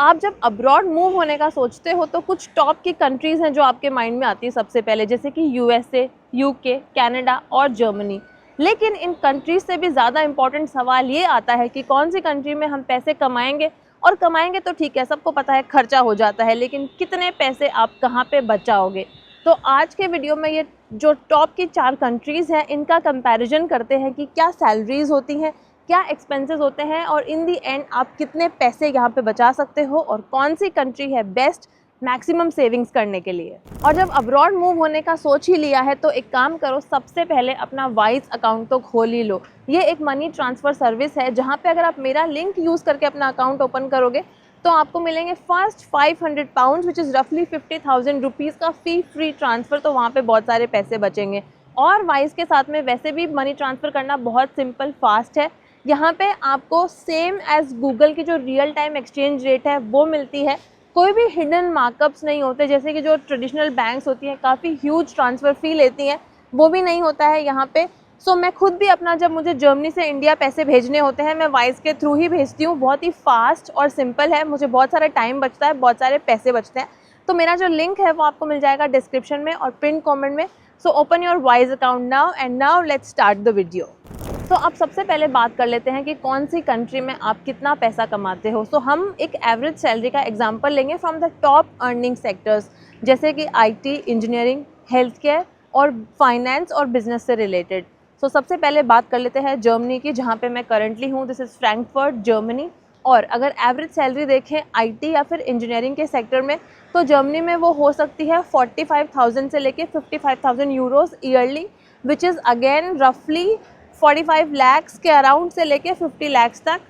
आप जब abroad move होने का सोचते हो तो कुछ टॉप की कंट्रीज़ हैं जो आपके माइंड में आती है सबसे पहले, जैसे कि यूएसए, यूके, कनाडा और जर्मनी। लेकिन इन कंट्रीज से भी ज़्यादा इम्पॉर्टेंट सवाल ये आता है कि कौन सी कंट्री में हम पैसे कमाएंगे, और कमाएंगे तो ठीक है, सबको पता है खर्चा हो जाता है, लेकिन कितने पैसे आप कहाँ पे बचाओगे। तो आज के वीडियो में ये जो टॉप की 4 कंट्रीज़ हैं इनका कंपैरिजन करते हैं कि क्या सैलरीज़ होती हैं, क्या एक्सपेंसेस होते हैं, और इन दी एंड आप कितने पैसे यहाँ पे बचा सकते हो, और कौन सी कंट्री है बेस्ट मैक्सिमम सेविंग्स करने के लिए। और जब अब्रॉड मूव होने का सोच ही लिया है तो एक काम करो, सबसे पहले अपना वाइज अकाउंट तो खोल ही लो। ये एक मनी ट्रांसफ़र सर्विस है जहाँ पे अगर आप मेरा लिंक यूज़ करके अपना अकाउंट ओपन करोगे तो आपको मिलेंगे फर्स्ट 500 पाउंड्स विच इज़ रफली 50,000 रुपीज़ का फ़ी फ्री ट्रांसफ़र। तो वहाँ पे बहुत सारे पैसे बचेंगे। और वाइज के साथ में वैसे भी मनी ट्रांसफ़र करना बहुत सिंपल फास्ट है। यहाँ पे आपको सेम एज़ गूगल की जो रियल टाइम एक्सचेंज रेट है वो मिलती है। कोई भी हिडन मार्कअप्स नहीं होते, जैसे कि जो ट्रेडिशनल बैंक्स होती हैं काफ़ी ह्यूज ट्रांसफ़र फ़ी लेती हैं, वो भी नहीं होता है यहाँ पे। सो मैं खुद भी अपना जब मुझे जर्मनी से इंडिया पैसे भेजने होते हैं मैं वाइज के थ्रू ही भेजती हूँ। बहुत ही फास्ट और सिंपल है, मुझे बहुत सारा टाइम बचता है, बहुत सारे पैसे बचते हैं। तो मेरा जो लिंक है वो आपको मिल जाएगा डिस्क्रिप्शन में और पिन कमेंट में। So open your wise account now and now let's start the video. तो अब सबसे पहले बात कर लेते हैं कि कौन सी कंट्री में आप कितना पैसा कमाते हो। सो हम एक एवरेज सैलरी का एग्जांपल लेंगे from the top earning sectors, जैसे कि आईटी, इंजीनियरिंग, हेल्थ केयर और फाइनेंस और बिजनेस से रिलेटेड। सो सबसे पहले बात कर लेते हैं जर्मनी की, जहाँ पे मैं करंटली हूँ। This is Frankfurt, Germany. और अगर एवरेज सैलरी देखें आईटी या फिर इंजीनियरिंग के सेक्टर में तो जर्मनी में वो हो सकती है 45,000 से लेके 55,000 euros yearly, which is again रफली 45 लाख्स के अराउंड से लेके 50 लाख्स तक।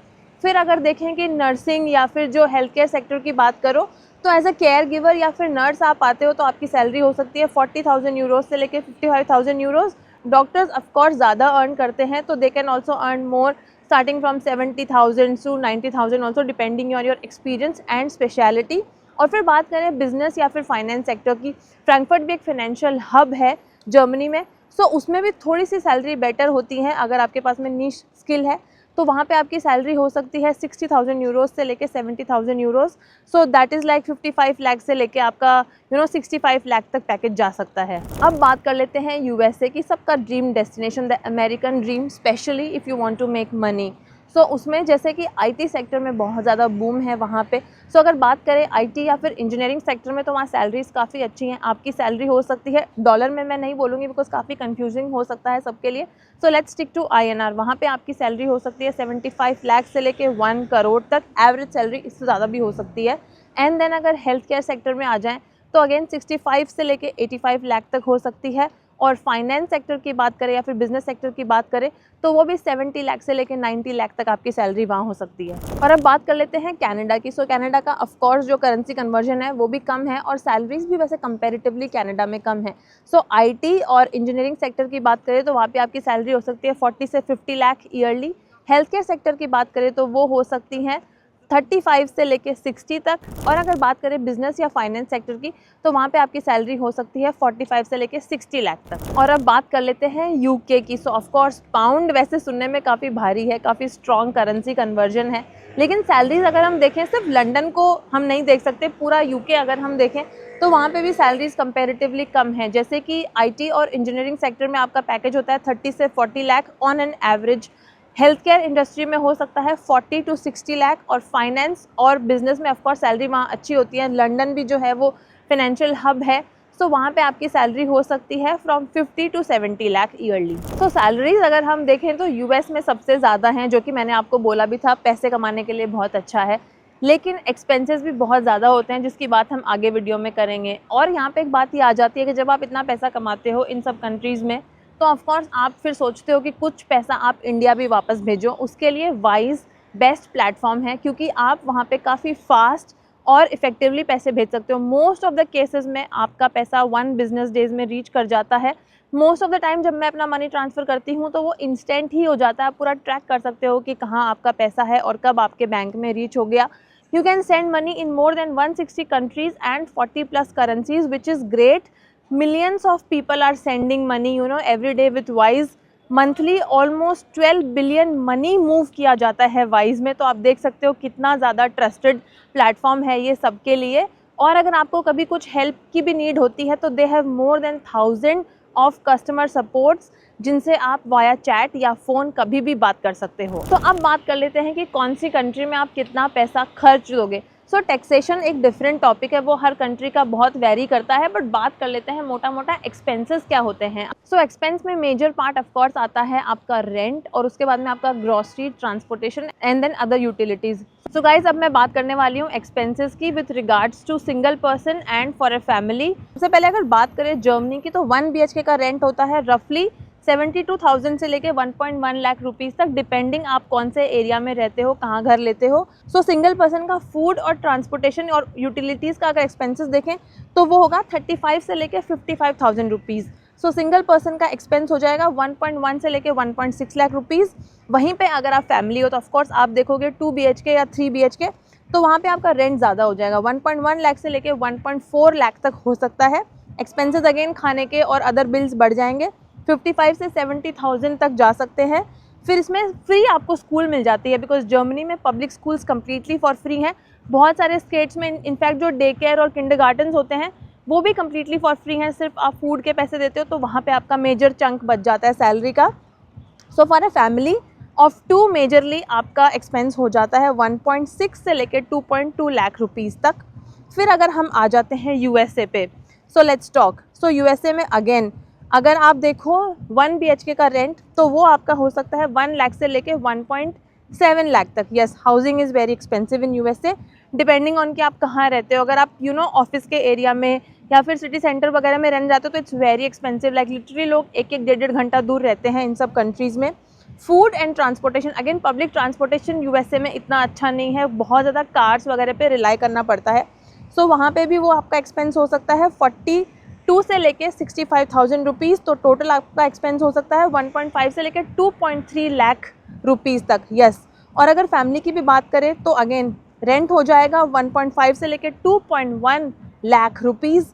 फिर अगर देखें कि नर्सिंग या फिर जो हेल्थ केयर सेक्टर की बात करो तो एज अ केयर गिवर या फिर नर्स आप आते हो तो आपकी सैलरी हो सकती है 40,000 यूरोज़ से लेके 55,000 यूरोज़। डॉक्टर्स ऑफकोर्स ज़्यादा अर्न करते हैं तो they can also earn more, starting from 70,000 to 90,000 also, depending on your experience and speciality. और फिर बात करें बिजनेस या फिर फाइनेंस सेक्टर की, फ्रैंकफर्ट भी एक फाइनेंशियल हब है जर्मनी में। सो उसमें भी थोड़ी सी सैलरी बेटर होती है। अगर आपके पास में नीश स्किल है तो वहाँ पे आपकी सैलरी हो सकती है 60,000 यूरोज़ से लेके 70,000 euros. So that is like 55 lakh से लेके आपका 65 लाख तक पैकेज जा सकता है। अब बात कर लेते हैं यूएसए की, सबका dream destination, the American dream, specially if you want to make money. So उसमें जैसे कि आईटी सेक्टर में बहुत ज़्यादा बूम है वहाँ पे। सो अगर बात करें आईटी या फिर इंजीनियरिंग सेक्टर में तो वहाँ सैलरीज़ काफ़ी अच्छी हैं। आपकी सैलरी हो सकती है, डॉलर में मैं नहीं बोलूँगी बिकॉज काफ़ी कंफ्यूजिंग हो सकता है सबके लिए। So let's stick to INR. वहाँ पे आपकी सैलरी हो सकती है 75 लाख से लेके 1 करोड़ तक। एवरेज सैलरी इससे ज़्यादा भी हो सकती है। एंड देन अगर हेल्थ केयर सेक्टर में आ जाएँ तो अगेन 65 से लेके 85 लाख तक हो सकती है। और फाइनेंस सेक्टर की बात करें या फिर बिजनेस सेक्टर की बात करें तो वो भी 70 लाख से लेकर 90 लाख तक आपकी सैलरी वहाँ हो सकती है। और अब बात कर लेते हैं कनाडा की। सो कनाडा का ऑफ कोर्स जो करेंसी कन्वर्जन है वो भी कम है और सैलरीज भी वैसे कंपैरेटिवली कनाडा में कम है। सो आईटी और इंजीनियरिंग सेक्टर की बात करें तो वहाँ पे आपकी सैलरी हो सकती है 40 से 50 lakh yearly. Health care sector की बात करें तो वो हो सकती हैं 35 से लेके 60 तक। और अगर बात करें बिजनेस या फाइनेंस सेक्टर की तो वहाँ पे आपकी सैलरी हो सकती है 45 से लेके 60 लाख तक। और अब बात कर लेते हैं यूके की। सो ऑफ कोर्स पाउंड वैसे सुनने में काफ़ी भारी है, काफ़ी स्ट्रॉन्ग करेंसी कन्वर्जन है, लेकिन सैलरीज अगर हम देखें सिर्फ लंदन को हम नहीं देख सकते, पूरा यूके अगर हम देखें तो वहाँ पे भी सैलरीज कंपैरेटिवली कम है। जैसे कि आईटी और इंजीनियरिंग सेक्टर में आपका पैकेज होता है 30 से 40 lakh on an average. Health care industry में हो सकता है 40 टू 60 लाख। और फाइनेंस और बिजनेस में ऑफकोर्स सैलरी वहाँ अच्छी होती है। लंदन भी जो है वो फाइनेंशियल हब है, सो वहाँ पे आपकी सैलरी हो सकती है फ्रॉम 50 टू 70 लाख ईयरली। तो सैलरीज अगर हम देखें तो यूएस में सबसे ज़्यादा हैं, जो कि मैंने आपको बोला भी था पैसे कमाने के लिए बहुत अच्छा है, लेकिन एक्सपेंसेस भी बहुत ज़्यादा होते हैं जिसकी बात हम आगे वीडियो में करेंगे। और यहाँ पे एक बात ये आ जाती है कि जब आप इतना पैसा कमाते हो इन सब कंट्रीज़ में तो ऑफकोर्स आप फिर सोचते हो कि कुछ पैसा आप इंडिया भी वापस भेजो। उसके लिए वाइज बेस्ट प्लेटफॉर्म है क्योंकि आप वहाँ पे काफ़ी फास्ट और इफ़ेक्टिवली पैसे भेज सकते हो। मोस्ट ऑफ द केसेस में आपका पैसा 1 बिजनेस डेज में रीच कर जाता है। मोस्ट ऑफ द टाइम जब मैं अपना मनी ट्रांसफ़र करती हूँ तो वो इंस्टेंट ही हो जाता है। आप पूरा ट्रैक कर सकते हो कि कहाँ आपका पैसा है और कब आपके बैंक में रीच हो गया। You can send money in more than 160 countries and 40 plus currencies, which is great. Millions of people are sending money, every day with Wise. Monthly almost 12 billion money move किया जाता है wise में। तो आप देख सकते हो कितना ज़्यादा ट्रस्टेड प्लेटफॉर्म है ये सबके लिए। और अगर आपको कभी कुछ हेल्प की भी नीड होती है तो they have more than 1000 of customer supports, जिनसे आप वाया चैट या फ़ोन कभी भी बात कर सकते हो। तो अब बात कर लेते हैं कि कौन सी कंट्री में आप कितना पैसा खर्च दोगे। सो टैक्सेशन एक डिफरेंट टॉपिक है, वो हर कंट्री का बहुत वेरी करता है, बट बात कर लेते हैं मोटा मोटा एक्सपेंसेस क्या होते हैं। सो एक्सपेंस में मेजर पार्ट ऑफ कोर्स आता है आपका रेंट, और उसके बाद में आपका grocery, transportation and then other utilities. So guys अब मैं बात करने वाली हूँ एक्सपेंसेस की with regards to single person and for a family. सबसे पहले अगर बात करें जर्मनी की, तो 1 BHK का रेंट होता है रफली 72,000 से लेके 1.1 लाख रुपीज़ तक, डिपेंडिंग आप कौन से एरिया में रहते हो, कहाँ घर लेते हो। सो सिंगल पर्सन का फूड और ट्रांसपोर्टेशन और यूटिलिटीज़ का अगर एक्सपेंसेस देखें तो वो होगा 35 से लेके 55,000 रुपीज़। सो सिंगल पर्सन का एक्सपेंस हो जाएगा 1.1 से लेके 1.6 लाख रुपीज़। वहीं पे अगर आप फैमिली हो तो ऑफकोर्स आप देखोगे 2 BHK या 3 BHK, तो वहाँ पे आपका रेंट ज़्यादा हो जाएगा, 1.1 लाख से लेके 1.4 लाख तक हो सकता है। एक्सपेंसेस अगेन खाने के और अदर बिल्स बढ़ जाएंगे, 55 से 70,000 तक जा सकते हैं। फिर इसमें फ्री आपको स्कूल मिल जाती है, बिकॉज जर्मनी में public schools completely for free हैं। बहुत सारे स्टेट्स में इनफैक्ट जो डे केयर और किंडरगार्टन्स होते हैं वो भी कम्प्लीटली फॉर फ्री हैं, सिर्फ आप फूड के पैसे देते हो, तो वहाँ पे आपका मेजर चंक बच जाता है सैलरी का। So for a family of 2 majorly आपका एक्सपेंस हो जाता है 1.6 से लेकर 2.2 लाख रुपीज़ तक। फिर अगर हम आ जाते हैं USA पे, so let's talk. So USA में अगेन अगर आप देखो 1 BHK का रेंट तो वो आपका हो सकता है 1 लाख से लेके 1.7 लाख तक। Yes, housing is very expensive in USA, depending on कि आप कहाँ रहते हो। अगर आप ऑफिस के एरिया में या फिर सिटी सेंटर वगैरह में रहने जाते हो तो it's very expensive, like literally लोग 1-1, 1.5 घंटा दूर रहते हैं इन सब कंट्रीज़ में। Food and transportation, again public transportation USA में इतना अच्छा नहीं है, बहुत ज़्यादा कार्स वगैरह पे रिलाई करना पड़ता है। सो वहाँ पे भी वो आपका एक्सपेंस हो सकता है 42 से लेके 65,000 रुपीज़। तो टोटल आपका एक्सपेंस हो सकता है 1.5 से लेके 2.3 लाख रुपीज़ तक। यस, और अगर फैमिली की भी बात करें तो अगेन रेंट हो जाएगा 1.5 से लेके 2.1 लाख रुपीज़।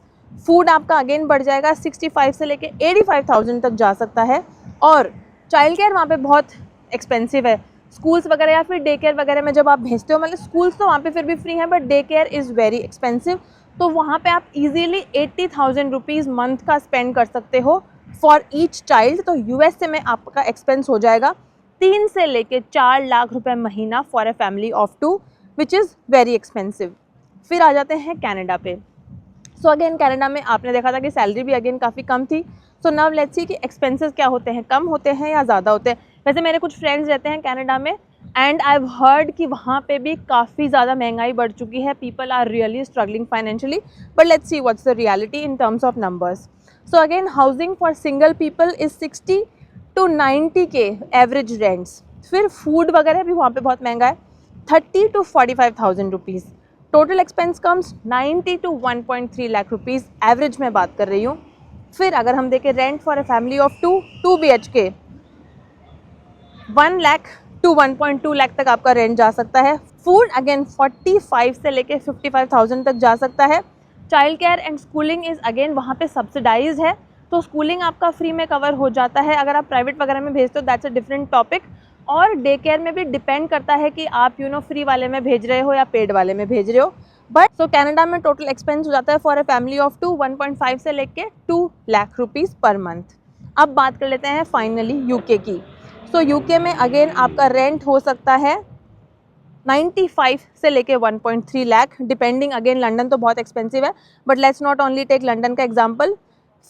फूड आपका अगेन बढ़ जाएगा 65 से लेके 85,000 तक जा सकता है। और चाइल्ड केयर वहाँ पे बहुत एक्सपेंसिव है। स्कूल्स वगैरह या फिर डे केयर वगैरह में जब आप भेजते हो, मतलब स्कूल्स तो वहाँ पे फिर भी फ्री हैं, but day care is very expensive. तो वहाँ पे आप इजीली 80,000 रुपीज़ मंथ का स्पेंड कर सकते हो फॉर ईच चाइल्ड। तो USA में आपका एक्सपेंस हो जाएगा 3 से लेके 4 लाख रुपए महीना for a family of 2, which is very expensive. फिर आ जाते हैं कनाडा पे। सो अगेन कनाडा में आपने देखा था कि सैलरी भी अगेन काफ़ी कम थी। सो नाउ लेट्स सी कि एक्सपेंसेस क्या होते हैं, कम होते हैं या ज़्यादा होते हैं। वैसे मेरे कुछ फ्रेंड्स रहते हैं कनाडा में एंड आई हैव हर्ड कि वहाँ पे भी काफ़ी ज़्यादा महंगाई बढ़ चुकी है, people are really struggling financially, but let's see what's the reality in terms of numbers. So again housing for single people is 60 to 90K average rents. फिर फूड वगैरह भी वहाँ पे बहुत महंगा है, 30 to 45,000 rupees. Total expense comes 90 to 1.3 lakh rupees, average में बात कर रही हूँ। फिर अगर हम देखें rent for a family of 2 BHK 1 lakh to 1.2 lakh तक आपका रेंट जा सकता है। फूड अगेन 45 से लेके 55,000 तक जा सकता है। Child care and schooling is again वहाँ पे सब्सिडाइज है, तो स्कूलिंग आपका फ्री में कवर हो जाता है। अगर आप प्राइवेट वगैरह में भेजते हो दैट्स अ डिफरेंट टॉपिक। और डे केयर में भी डिपेंड करता है कि आप फ्री वाले में भेज रहे हो या पेड वाले में भेज रहे हो। बट सो कनाडा में टोटल एक्सपेंस हो जाता है फॉर अ फैमिली ऑफ 2 1.5 से लेके 2 लाख रुपीज़ पर मंथ। अब बात कर लेते हैं फाइनली UK की। सो UK में अगेन आपका रेंट हो सकता है 95 से लेके 1.3 लाख, डिपेंडिंग अगेन, लंदन तो बहुत एक्सपेंसिव है, but let's not only take London का एग्जांपल।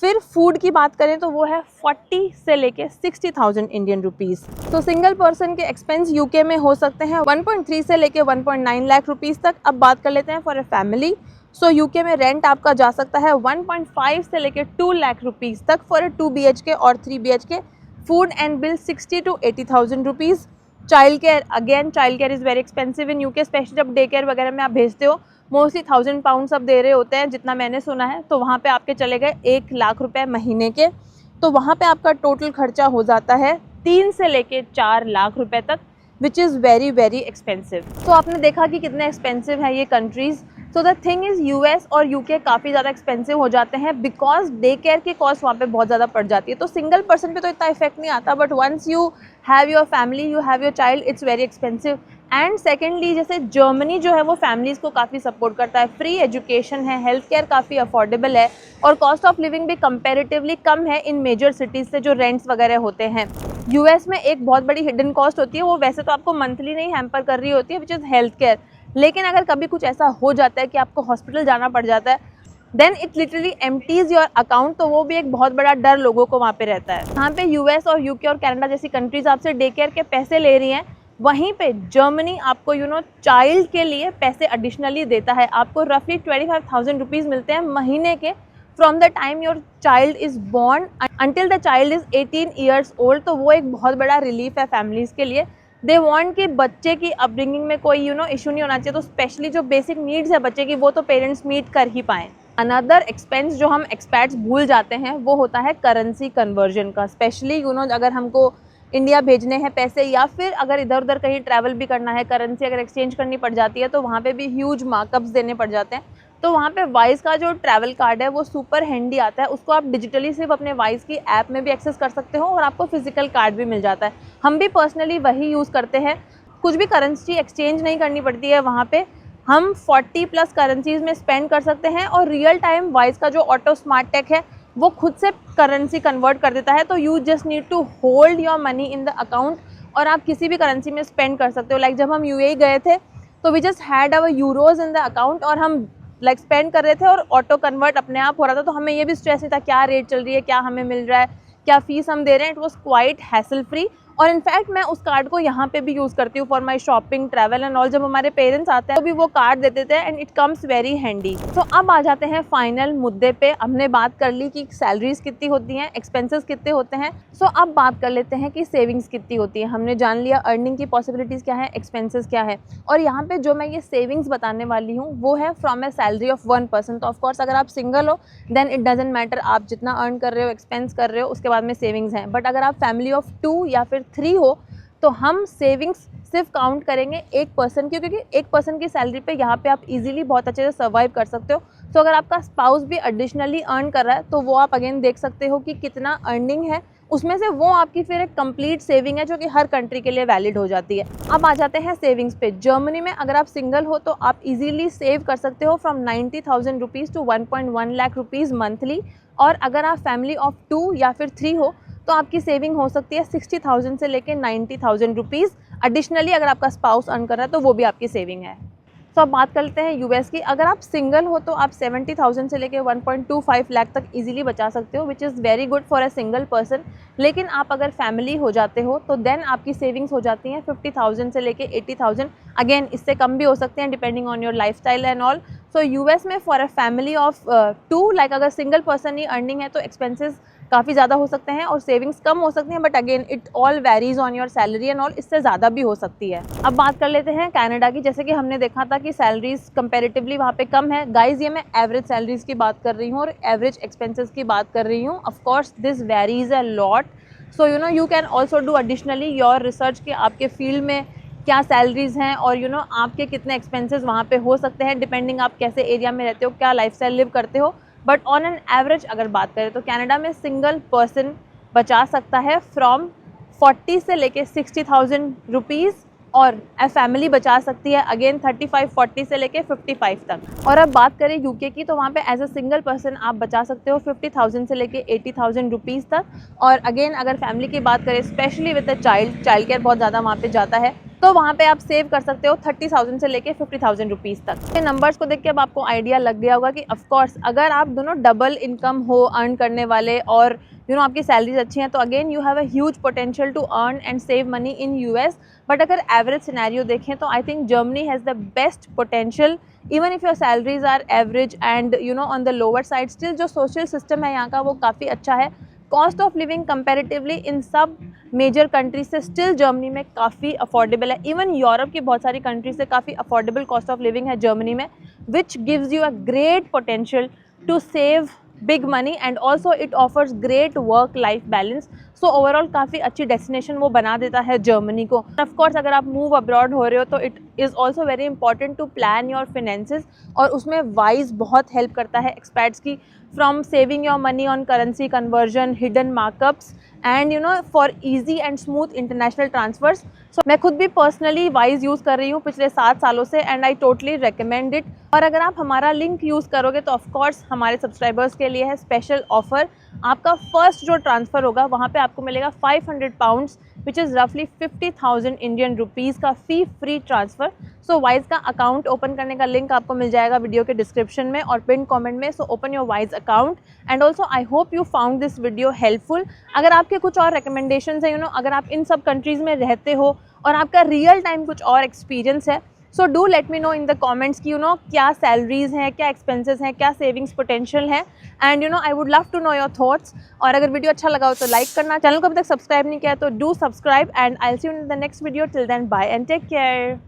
फिर फूड की बात करें तो वो है 40 से लेके 60,000 इंडियन रुपीज़। तो सिंगल पर्सन के एक्सपेंस UK में हो सकते हैं 1.3 से लेके 1.9 लाख रुपीज़ तक। अब बात कर लेते हैं for a family. So UK में रेंट आपका जा सकता है 1.5 से लेके 2 लाख रुपीज़ तक फॉर अ 2 BHK और 3 BHK। Food and bill 60 to 80,000 rupees. Child care, again child care is very expensive in UK, specially जब डे केयर वगैरह में आप भेजते हो, मोस्टली 1000 पाउंड सब दे रहे होते हैं जितना मैंने सुना है। तो वहाँ पे आपके चले गए 1 लाख रुपए महीने के। तो वहाँ पे आपका टोटल खर्चा हो जाता है 3 से लेके 4 लाख रुपए तक, which is very very expensive. तो आपने देखा कि कितने एक्सपेंसिव है ये countries. So the thing is US और यूके काफ़ी ज़्यादा एक्सपेंसिव हो जाते हैं बिकॉज डे केयर की कॉस्ट वहाँ पे बहुत ज़्यादा पड़ जाती है। तो सिंगल पर्सन पे तो इतना इफेक्ट नहीं आता, but once you have your family, you have your child, it's very expensive. And secondly जैसे जर्मनी जो है वो फैमिलीज़ को काफ़ी सपोर्ट करता है, फ्री एजुकेशन है, हेल्थ केयर काफ़ी अफोर्डेबल है और कॉस्ट ऑफ लिविंग भी कंपेरेटिवली कम है इन मेजर सिटीज़ से जो रेंट्स वगैरह होते हैं। यूएस में एक बहुत बड़ी हिडन कॉस्ट होती है, वो वैसे तो आपको मंथली नहीं हैम्पर कर रही होती है, विच इज़ हेल्थ केयर। लेकिन अगर कभी कुछ ऐसा हो जाता है कि आपको हॉस्पिटल जाना पड़ जाता है, then it literally empties your account, तो वो भी एक बहुत बड़ा डर लोगों को वहाँ पे रहता है। यहाँ पे यूएस और यूके और कनाडा जैसी कंट्रीज आपसे डे केयर के पैसे ले रही हैं, वहीं पे जर्मनी आपको चाइल्ड के लिए पैसे एडिशनली देता है। आपको रफली 25,000 रुपीज़ मिलते हैं महीने के from the time your child is born until the child is 18 years old. तो वो एक बहुत बड़ा रिलीफ है फैमिलीज़ के लिए। दे वांट कि बच्चे की अपब्रिंगिंग में कोई इशू नहीं होना चाहिए। तो स्पेशली जो बेसिक नीड्स है बच्चे की, वो तो पेरेंट्स मीट कर ही पाएँ। अनदर एक्सपेंस जो हम एक्सपैट्स भूल जाते हैं वो होता है करेंसी कन्वर्जन का। स्पेशली अगर हमको इंडिया भेजने हैं पैसे या फिर अगर इधर उधर कहीं ट्रैवल भी करना है, करेंसी अगर एक्सचेंज करनी पड़ जाती है तो वहाँ पे भी ह्यूज मार्कअप्स देने पड़ जाते हैं। तो वहाँ पे वाइज का जो ट्रैवल कार्ड है वो सुपर हैंडी आता है। उसको आप डिजिटली सिर्फ अपने वाइज की ऐप में भी एक्सेस कर सकते हो और आपको फिजिकल कार्ड भी मिल जाता है। हम भी पर्सनली वही यूज़ करते हैं। कुछ भी करेंसी एक्सचेंज नहीं करनी पड़ती है वहाँ पे। हम 40+ करेंसीज में स्पेंड कर सकते हैं और रियल टाइम वाइज का जो ऑटो स्मार्ट टेक है वो खुद से करेंसी कन्वर्ट कर देता है। तो you just need to hold your money in the account और आप किसी भी करेंसी में स्पेंड कर सकते हो। लाइक जब हम यूएई गए थे तो we just had our euros in the account और हम स्पेंड कर रहे थे और ऑटो कन्वर्ट अपने आप हो रहा था। तो हमें ये भी स्ट्रेस नहीं था क्या रेट चल रही है, क्या हमें मिल रहा है, क्या फीस हम दे रहे हैं। It was quite hassle free. और इनफैक्ट मैं उस कार्ड को यहाँ पे भी यूज़ करती हूँ for my shopping, travel and all. जब हमारे पेरेंट्स आते हैं तो भी वो कार्ड दे देते हैं and it comes very handy. तो अब आ जाते हैं फाइनल मुद्दे पे। हमने बात कर ली कि सैलरीज कितनी होती हैं, एक्सपेंसेस कितने होते हैं। सो अब बात कर लेते हैं कि सेविंग्स कितनी होती है। हमने जान लिया अर्निंग की पॉसिबिलिटीज़ क्या है, एक्सपेंसेस क्या है। और यहाँ पे जो मैं ये सेविंग्स बताने वाली हूँ वो है फ्रॉम ए सैलरी ऑफ 1%। तो ऑफकोर्स अगर आप सिंगल हो देन इट डजेंट मैटर, आप जितना अर्न कर रहे हो, एक्सपेंस कर रहे हो, उसके बाद में सेविंग्स हैं। बट अगर आप फैमिली ऑफ 2 या फिर 3 हो तो हम सेविंग्स सिर्फ काउंट करेंगे 1 पर्सन की, क्योंकि 1 पर्सन की सैलरी पे यहाँ पे आप इजीली बहुत अच्छे से सर्वाइव कर सकते हो। तो अगर आपका स्पाउस भी एडिशनली अर्न कर रहा है तो वो आप अगेन देख सकते हो कि कितना अर्निंग है, उसमें से वो आपकी फिर एक कंप्लीट सेविंग है जो कि हर कंट्री के लिए वैलिड हो जाती है। अब आ जाते हैं सेविंग्स पे। जर्मनी में अगर आप सिंगल हो तो आप इजीली सेव कर सकते हो from 90,000 rupees to 1.1 lakh rupees monthly. और अगर आप फैमिली ऑफ 2 या फिर 3 हो तो आपकी सेविंग हो सकती है 60,000 से लेके 90,000 रुपीज़। एडिशनली अगर आपका स्पाउस अर्न कर रहा है तो वो भी आपकी सेविंग है। तो अब बात करते हैं यूएस की। अगर आप सिंगल हो तो आप 70,000 से लेके 1.25 लाख तक इजीली बचा सकते हो, which is very good for a single person. लेकिन आप अगर फैमिली हो जाते हो तो देन आपकी सेविंग्स हो जाती हैं 50,000 से लेके 80,000। अगेन इससे कम भी हो सकते हैं depending on your lifestyle and all. So US में for a family of 2 like अगर सिंगल पर्सन ही अर्निंग है तो एक्सपेंसेस काफ़ी ज़्यादा हो सकते हैं और सेविंग्स कम हो सकती हैं। But again it all varies on your salary and all, इससे ज़्यादा भी हो सकती है। अब बात कर लेते हैं कनाडा की। जैसे कि हमने देखा था कि सैलरीज कंपैरेटिवली वहाँ पे कम है। गाइज ये मैं एवरेज सैलरीज की बात कर रही हूँ और एवरेज एक्सपेंसेस की बात कर रही हूँ। Of course this varies a lot. So you can also do additionally your research कि आपके फील्ड में क्या सैलरीज हैं और आपके कितने एक्सपेंसेस वहाँ पे हो सकते हैं, डिपेंडिंग आप कैसे एरिया में रहते हो, क्या लाइफस्टाइल लिव करते हो। बट ऑन एन एवरेज अगर बात करें तो कनाडा में सिंगल पर्सन बचा सकता है फ्रॉम 40 से लेके 60,000 रुपीज़ और फैमिली बचा सकती है अगेन 35-40 से लेके 55 तक। और अब बात करें यूके की तो वहाँ पे एज अ सिंगल पर्सन आप बचा सकते हो 50,000 से लेके 80,000 रुपीज़ तक। और अगेन अगर फैमिली की बात करें specially with a child care बहुत ज़्यादा वहाँ पे जाता है, तो वहाँ पे आप सेव कर सकते हो 30,000 से लेके 50,000 रुपीज़ तक। ये नंबर्स को देख के अब आपको आइडिया लग गया होगा कि ऑफकोर्स अगर आप दोनों डबल इनकम हो अर्न करने वाले और आपकी सैलरीज अच्छी हैं तो again you have a huge potential to earn and save money in US. But अगर एवरेज सिनेरियो देखें तो I think Germany has the best potential even if your salaries are average and on the lower side. Still जो social system है यहाँ का वो काफ़ी अच्छा है। कॉस्ट ऑफ लिविंग कंपैरेटिवली इन सब मेजर कंट्रीज से स्टिल जर्मनी में काफ़ी अफोर्डेबल है। इवन यूरोप की बहुत सारी कंट्रीज से काफ़ी अफोर्डेबल कॉस्ट ऑफ लिविंग है जर्मनी में, which gives you a great potential to save big money and also it offers great work life balance. So overall काफ़ी अच्छी डेस्टिनेशन वो बना देता है जर्मनी को। ऑफ कोर्स अगर आप मूव अब्रॉड हो रहे हो तो it is also very important to plan your finances, और उसमें वाइज बहुत हेल्प करता है एक्सपर्ट्स की, from saving your money on currency conversion, hidden markups and for easy and smooth international transfers. So मैं खुद भी पर्सनली वाइज यूज़ कर रही हूँ पिछले 7 सालों से, and I totally recommend it. और अगर आप हमारा लिंक यूज़ करोगे तो ऑफकोर्स हमारे सब्सक्राइबर्स के लिए है स्पेशल ऑफर। आपका फर्स्ट जो ट्रांसफ़र होगा वहाँ पे आपको मिलेगा 500 पाउंड्स विच इज़ रफली 50,000 इंडियन रुपीज़ का फ़ी फ्री ट्रांसफ़र। सो वाइज का अकाउंट ओपन करने का लिंक आपको मिल जाएगा वीडियो के डिस्क्रिप्शन में और पिन कमेंट में। So open your wise account and also I hope you found this video helpful. अगर आपके कुछ और रिकमेंडेशंस हैं, अगर आप इन सब कंट्रीज़ में रहते हो और आपका रियल टाइम कुछ और एक्सपीरियंस है, so do let me know in the comments कि क्या सैलरीज हैं, क्या एक्सपेंसेस हैं, क्या सेविंग्स पोटेंशियल है, and I would love to know your thoughts. और अगर वीडियो अच्छा लगा हो तो लाइक करना, चैनल को अभी तक सब्सक्राइब नहीं किया तो do subscribe, and I will see you in the next video. Till then bye and take care.